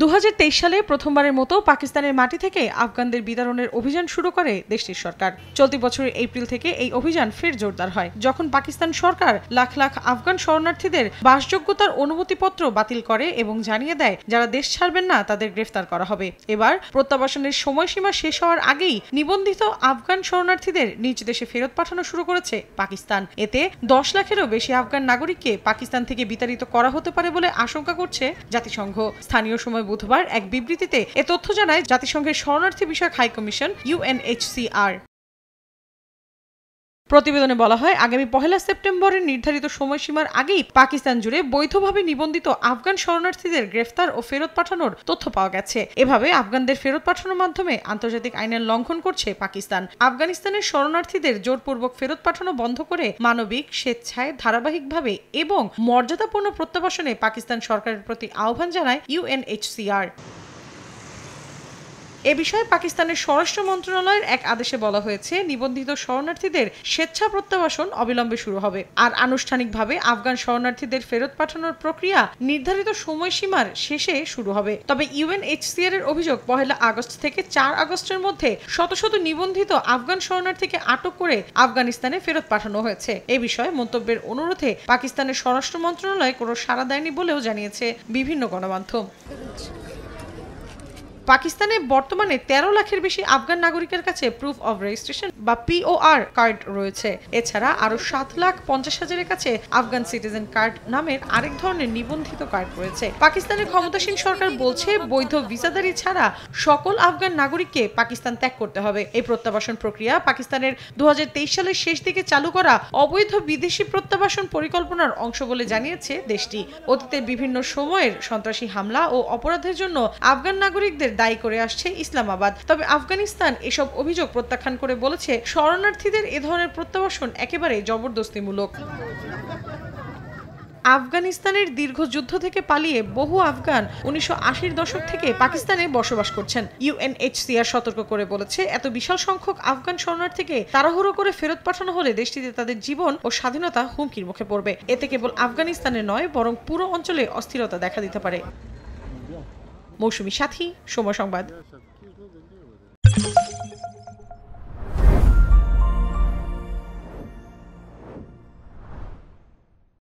2023 সালে প্রথমবারের মতো পাকিস্তানের মাটি থেকে আফগানদের বিতাড়নের অভিযান শুরু করে দেশটির সরকার। চলতি বছরের এপ্রিল থেকে এই অভিযান ফের জোরদার হয়, যখন পাকিস্তান সরকার লাখ লাখ আফগান শরণার্থীদের বাসযোগ্যতার অনুমতিপত্র বাতিল করে এবং জানিয়ে দেয় যারা দেশ ছাড়বেন না তাদের গ্রেফতার করা হবে। এবার প্রত্যাবাসনের সময়সীমা শেষ হওয়ার আগেই নিবন্ধিত আফগান শরণার্থীদের নিজ দেশে ফেরত পাঠানো শুরু করেছে পাকিস্তান। এতে 10 লাখেরও বেশি আফগান নাগরিককে পাকিস্তান থেকে বিতাড়িত করা হতে পারে বলে আশঙ্কা করছে জাতিসংঘ। স্থানীয় সময় বুধবার এক বিবৃতিতে এ তথ্য জানায় জাতিসংঘের শরণার্থী বিষয়ক হাই কমিশন UNHCR। প্রতিবেদনে বলা হয়, আগামী 1 সেপ্টেম্বরের নির্ধারিত সময়সীমার আগেই পাকিস্তান জুড়ে বৈধভাবে নিবন্ধিত আফগান শরণার্থীদের গ্রেফতার ও ফেরত পাঠানোর তথ্য পাওয়া গেছে। এভাবে আফগানদের ফেরত পাঠানোর মাধ্যমে আন্তর্জাতিক আইনের লঙ্ঘন করছে পাকিস্তান। আফগানিস্তানের শরণার্থীদের জোরপূর্বক ফেরত পাঠানো বন্ধ করে মানবিক, স্বেচ্ছায়, ধারাবাহিকভাবে এবং মর্যাদাপূর্ণ প্রত্যাবাসনে পাকিস্তান সরকারের প্রতি আহ্বান জানায় UNHCR। এ বিষয়ে পাকিস্তানের স্বরাষ্ট্র মন্ত্রণালয়ের এক আদেশে বলা হয়েছে, নিবন্ধিত শরণার্থীদের স্বেচ্ছা প্রত্যাবাসন অবিলম্বে শুরু হবে, আর আনুষ্ঠানিকভাবে আফগান শরণার্থীদের ফেরত পাঠানোর প্রক্রিয়া নির্ধারিত সময়সীমার শেষে শুরু হবে। তবে UNHCR এর অভিযোগ, 1 আগস্ট থেকে 4 আগস্টের মধ্যে শত শত নিবন্ধিত আফগান শরণার্থীকে আটক করে আফগানিস্তানে ফেরত পাঠানো হয়েছে। এ বিষয়ে মন্তব্যের অনুরোধে পাকিস্তানের স্বরাষ্ট্র মন্ত্রণালয় কোনো সাড়া দেয়নি বলেও জানিয়েছে বিভিন্ন গণমাধ্যম। পাকিস্তানে বর্তমানে 13 লাখের বেশি আফগান নাগরিকের কাছে প্রুফ অব রেজিস্ট্রেশন বা POR কার্ড রয়েছে। এছাড়া আরো 7,50,000-এর কাছে আফগান সিটিজেন কার্ড নামের আরেক ধরনের নিবন্ধিত কার্ড রয়েছে। পাকিস্তানের ক্ষমতাসীন সরকার বলছে, বৈধ ভিসাদারি ছাড়া সকল আফগান নাগরিককে পাকিস্তান ত্যাগ করতে হবে। এই প্রত্যাবাসন প্রক্রিয়া পাকিস্তানের 2023 সালের শেষ দিকে চালু করা অবৈধ বিদেশি প্রত্যাবাসন পরিকল্পনার অংশ বলে জানিয়েছে দেশটি। অতীতের বিভিন্ন সময়ের সন্ত্রাসী হামলা ও অপরাধের জন্য আফগান নাগরিকদের দায়ী করে আসছে ইসলামাবাদ। তবে আফগানিস্তান এসব অভিযোগ প্রত্যাখ্যান করে বলেছে, শরণার্থীদের এ ধরনের প্রত্যাবাসন একেবারে জবরদস্তিমূলক। আফগানিস্তানের দীর্ঘ যুদ্ধ থেকে পালিয়ে বহু আফগান 1980-র দশক থেকে পাকিস্তানে বসবাস করছেন। UNHCR সতর্ক করে বলেছে, এত বিশাল সংখ্যক আফগান শরণার্থীকে তাড়াহুড়ো করে ফেরত পাঠানো হলে দেশটিতে তাদের জীবন ও স্বাধীনতা হুমকির মুখে পড়বে। এতে কেবল আফগানিস্তানে নয়, বরং পুরো অঞ্চলে অস্থিরতা দেখা দিতে পারে। মৌসুমী সাথী, সময় সংবাদ।